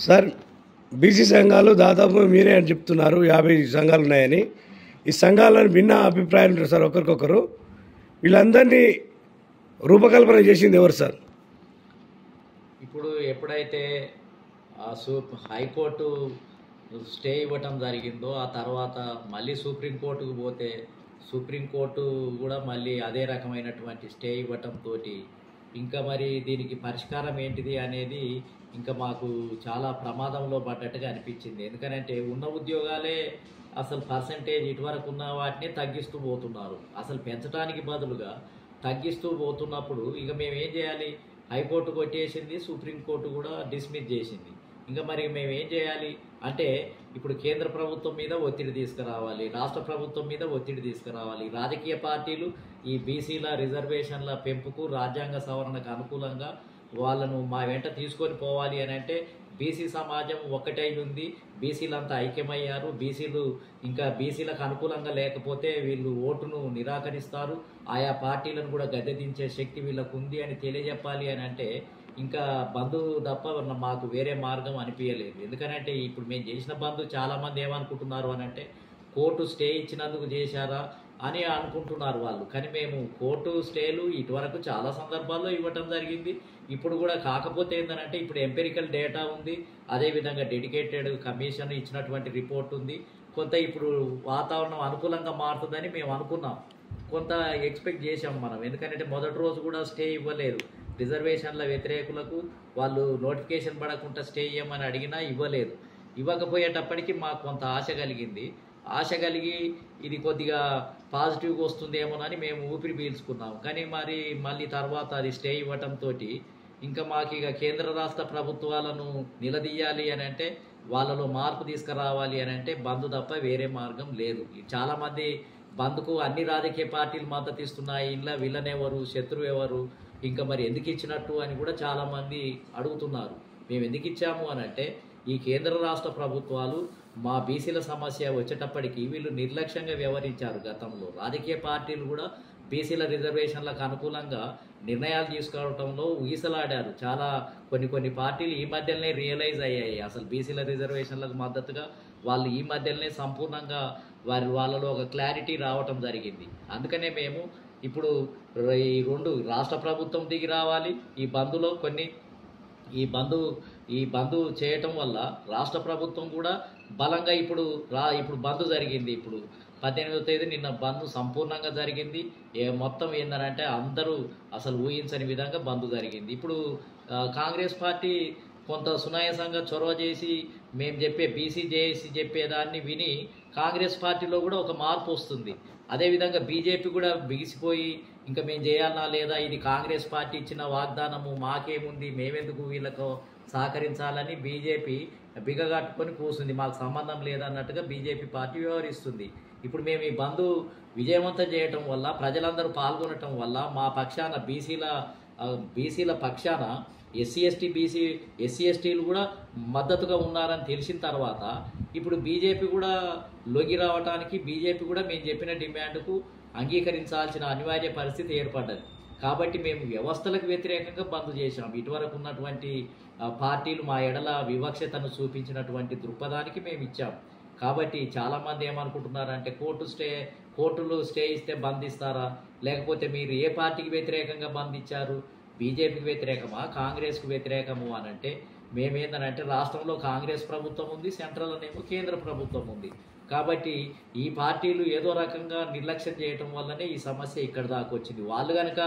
Sir, BC సంఘాలు దాదాపు మీరే అని చెప్తున్నారు, 50 సంఘాలు ఉన్నాయని. ఈ సంఘాలను భిన్న అభిప్రాయాలు ఉంటారు సార్ ఒకరికొకరు. వీళ్ళందరినీ రూపకల్పన చేసింది ఎవరు సార్? ఇప్పుడు ఎప్పుడైతే హైకోర్టు స్టే ఇవ్వటం జరిగిందో ఆ తర్వాత మళ్ళీ సుప్రీంకోర్టుకు పోతే సుప్రీంకోర్టు కూడా మళ్ళీ అదే రకమైనటువంటి స్టే ఇవ్వటంతో ఇంకా మరి దీనికి పరిష్కారం ఏంటిది అనేది ఇంకా మాకు చాలా ప్రమాదంలో పడ్డట్టుగా అనిపించింది. ఎందుకనంటే ఉన్న ఉద్యోగాలే అసలు పర్సంటేజ్ ఇటువరకు ఉన్న వాటిని తగ్గిస్తూ పోతున్నారు. అసలు పెంచడానికి బదులుగా తగ్గిస్తూ పోతున్నప్పుడు ఇక మేము ఏం చేయాలి? హైకోర్టు కొట్టేసింది, సుప్రీంకోర్టు కూడా డిస్మిస్ చేసింది. ఇంకా మరి మేము ఏం చేయాలి అంటే ఇప్పుడు కేంద్ర ప్రభుత్వం మీద ఒత్తిడి తీసుకురావాలి, రాష్ట్ర ప్రభుత్వం మీద ఒత్తిడి తీసుకురావాలి. రాజకీయ పార్టీలు ఈ బీసీల రిజర్వేషన్ల పెంపుకు, రాజ్యాంగ సవరణకు అనుకూలంగా వాళ్ళను మా వెంట తీసుకొని పోవాలి అని అంటే బీసీ సమాజం ఒక్కటై ఉంది, బీసీలంతా ఐక్యమయ్యారు. బీసీలు ఇంకా బీసీలకు అనుకూలంగా లేకపోతే వీళ్ళు ఓటును నిరాకరిస్తారు, ఆయా పార్టీలను కూడా గద్దెదించే శక్తి వీళ్ళకు ఉంది అని తెలియజెప్పాలి అని అంటే ఇంకా బంధు తప్ప మాకు వేరే మార్గం అనిపించలేదు. ఎందుకనంటే ఇప్పుడు మేము చేసిన బంధు చాలామంది ఏమనుకుంటున్నారు అని అంటే కోర్టు స్టే ఇచ్చినందుకు చేశారా అని అనుకుంటున్నారు వాళ్ళు. కానీ మేము కోర్టు స్టేలు ఇటువరకు చాలా సందర్భాల్లో ఇవ్వటం జరిగింది. ఇప్పుడు కూడా కాకపోతే ఏంటంటే ఇప్పుడు ఎంపెరికల్ డేటా ఉంది, అదేవిధంగా డెడికేటెడ్ కమిషన్ ఇచ్చినటువంటి రిపోర్ట్ ఉంది. కొంత ఇప్పుడు వాతావరణం అనుకూలంగా మారుతుందని మేము అనుకున్నాం, కొంత ఎక్స్పెక్ట్ చేసాం మనం. ఎందుకంటే మొదటి రోజు కూడా స్టే ఇవ్వలేదు. రిజర్వేషన్ల వ్యతిరేకులకు వాళ్ళు నోటిఫికేషన్ పడకుండా స్టే ఇవ్వమని అడిగినా ఇవ్వలేదు. ఇవ్వకపోయేటప్పటికీ మాకు కొంత ఆశ కలిగింది. ఆశ కలిగి ఇది కొద్దిగా పాజిటివ్గా వస్తుందేమోనని మేము ఊపిరి పీల్చుకున్నాం. కానీ మరి మళ్ళీ తర్వాత అది స్టే ఇవ్వటంతో ఇంకా మాకు ఇక కేంద్ర రాష్ట్ర ప్రభుత్వాలను నిలదీయాలి అని అంటే వాళ్ళలో మార్పు తీసుకురావాలి అని అంటే బంధు తప్ప వేరే మార్గం లేదు. చాలామంది బంధుకు అన్ని రాజకీయ పార్టీలు మద్దతు ఇస్తున్నాయి, ఇలా వీళ్ళనెవరు, శత్రువు ఎవరు, ఇంకా మరి ఎందుకు ఇచ్చినట్టు అని కూడా చాలామంది అడుగుతున్నారు. మేము ఎందుకు ఇచ్చాము అని అంటే ఈ కేంద్ర రాష్ట్ర ప్రభుత్వాలు మా బీసీల సమస్య వచ్చేటప్పటికి వీళ్ళు నిర్లక్ష్యంగా వ్యవహరించారు. గతంలో రాజకీయ పార్టీలు కూడా బీసీల రిజర్వేషన్లకు అనుకూలంగా నిర్ణయాలు తీసుకోవడంలో ఊగిసలాడారు. చాలా కొన్ని పార్టీలు ఈ మధ్యలోనే రియలైజ్ అయ్యాయి అసలు బీసీల రిజర్వేషన్లకు మద్దతుగా వాళ్ళు ఈ మధ్యలోనే సంపూర్ణంగా వాళ్ళలో ఒక క్లారిటీ రావటం జరిగింది. అందుకనే మేము ఇప్పుడు ఈ రెండు రాష్ట్ర ప్రభుత్వం దిగి రావాలి. ఈ బంధు చేయటం వల్ల రాష్ట్ర ప్రభుత్వం కూడా బలంగా ఇప్పుడు బంధు జరిగింది. ఇప్పుడు 18వ తేదీ నిన్న బంధు సంపూర్ణంగా జరిగింది. మొత్తం ఏంటంటే అందరూ అసలు ఊహించని విధంగా బంధు జరిగింది. ఇప్పుడు కాంగ్రెస్ పార్టీ కొంత సునాయాసంగా చొరవ చేసి మేము చెప్పే బీసీ జేఏసీ చెప్పేదాన్ని విని కాంగ్రెస్ పార్టీలో కూడా ఒక మార్పు వస్తుంది. అదేవిధంగా బీజేపీ కూడా బిగిసిపోయి ఇంకా మేము చేయాలన్నా లేదా, ఇది కాంగ్రెస్ పార్టీ ఇచ్చిన వాగ్దానము, మాకేముంది, మేమెందుకు వీళ్ళకు సహకరించాలని బీజేపీ బిగగట్టుకొని కూర్చుంది, మాకు సంబంధం లేదన్నట్టుగా బీజేపీ పార్టీ వ్యవహరిస్తుంది. ఇప్పుడు మేము ఈ బంధు విజయవంతం చేయటం వల్ల, ప్రజలందరూ పాల్గొనటం వల్ల మా పక్షాన బీసీల పక్షాన ఎస్సీ ఎస్టీలు కూడా మద్దతుగా ఉన్నారని తెలిసిన తర్వాత ఇప్పుడు బీజేపీ కూడా లొంగి రావడానికి, బీజేపీ కూడా మేము చెప్పిన డిమాండ్కు అంగీకరించాల్సిన అనివార్య పరిస్థితి ఏర్పడ్డది. కాబట్టి మేము వ్యవస్థలకు వ్యతిరేకంగా బంద్ చేశాం. ఇటువరకు ఉన్నటువంటి పార్టీలు మా ఎడల వివక్షతను చూపించినటువంటి దృక్పథానికి మేము ఇచ్చాం. కాబట్టి చాలామంది ఏమనుకుంటున్నారంటే కోర్టులు స్టే ఇస్తే బంద్ ఇస్తారా, లేకపోతే మీరు ఏ పార్టీకి వ్యతిరేకంగా బంద్ ఇచ్చారు, బీజేపీకి వ్యతిరేకమా, కాంగ్రెస్కు వ్యతిరేకము అని అంటే మేమేందనంటే రాష్ట్రంలో కాంగ్రెస్ ప్రభుత్వం ఉంది, సెంట్రల్లోనేమో కేంద్ర ప్రభుత్వం ఉంది. కాబట్టి ఈ పార్టీలు ఏదో రకంగా నిర్లక్ష్యం చేయటం వల్లనే ఈ సమస్య ఇక్కడ దాకా వచ్చింది. వాళ్ళు కనుక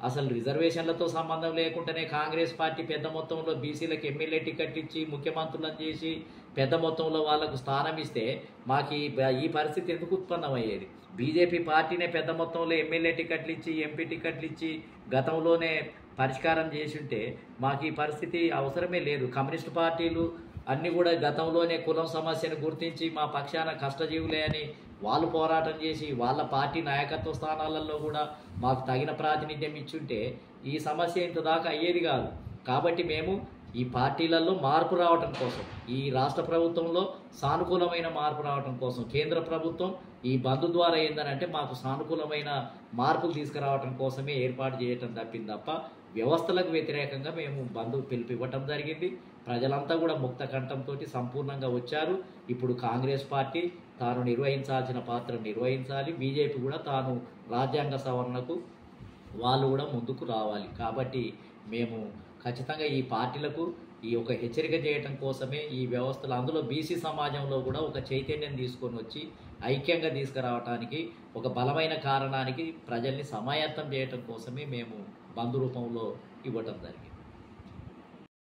అసలు రిజర్వేషన్లతో సంబంధం లేకుండానే కాంగ్రెస్ పార్టీ పెద్ద మొత్తంలో బీసీలకు ఎమ్మెల్యే టికెట్ ఇచ్చి ముఖ్యమంత్రులను చేసి పెద్ద మొత్తంలో వాళ్లకు స్థానం ఇస్తే మాకు ఈ పరిస్థితి ఎందుకు ఉత్పన్నమయ్యేది? బీజేపీ పార్టీనే పెద్ద మొత్తంలో ఎమ్మెల్యే టికెట్లు ఇచ్చి, ఎంపీ టికెట్లు ఇచ్చి గతంలోనే పరిష్కారం చేసి ఉంటే మాకు ఈ పరిస్థితి అవసరమే లేదు. కమ్యూనిస్ట్ పార్టీలు అన్నీ కూడా గతంలోనే కులం సమస్యను గుర్తించి మా పక్షాన కష్టజీవులే అని వాళ్ళు పోరాటం చేసి వాళ్ళ పార్టీ నాయకత్వ స్థానాలలో కూడా మాకు తగిన ప్రాతినిధ్యం ఇచ్చుంటే ఈ సమస్య ఇంత దాకా అయ్యేది కాదు. కాబట్టి మేము ఈ పార్టీలలో మార్పు రావటం కోసం, ఈ రాష్ట్ర ప్రభుత్వంలో సానుకూలమైన మార్పు రావటం కోసం కేంద్ర ప్రభుత్వం ఈ బంధు ద్వారా ఏందనంటే మాకు సానుకూలమైన మార్పులు తీసుకురావటం కోసమే ఏర్పాటు చేయటం తప్ప వ్యవస్థలకు వ్యతిరేకంగా మేము బంధు పిలుపు ఇవ్వటం జరిగింది. ప్రజలంతా కూడా ముక్త కంఠంతో సంపూర్ణంగా వచ్చారు. ఇప్పుడు కాంగ్రెస్ పార్టీ తాను నిర్వహించాల్సిన పాత్ర నిర్వహించాలి. బీజేపీ కూడా తాను రాజ్యాంగ సవరణకు వాళ్ళు కూడా ముందుకు రావాలి. కాబట్టి మేము ఖచ్చితంగా ఈ పార్టీలకు ఈ ఒక హెచ్చరిక చేయటం కోసమే ఈ వ్యవస్థలు, అందులో బీసీ సమాజంలో కూడా ఒక చైతన్యం తీసుకొని వచ్చి ఐక్యంగా తీసుకురావడానికి ఒక బలమైన కారణానికి ప్రజల్ని సమాయత్తం చేయటం కోసమే మేము బంద్ రూపంలో ఇవ్వటం జరిగింది.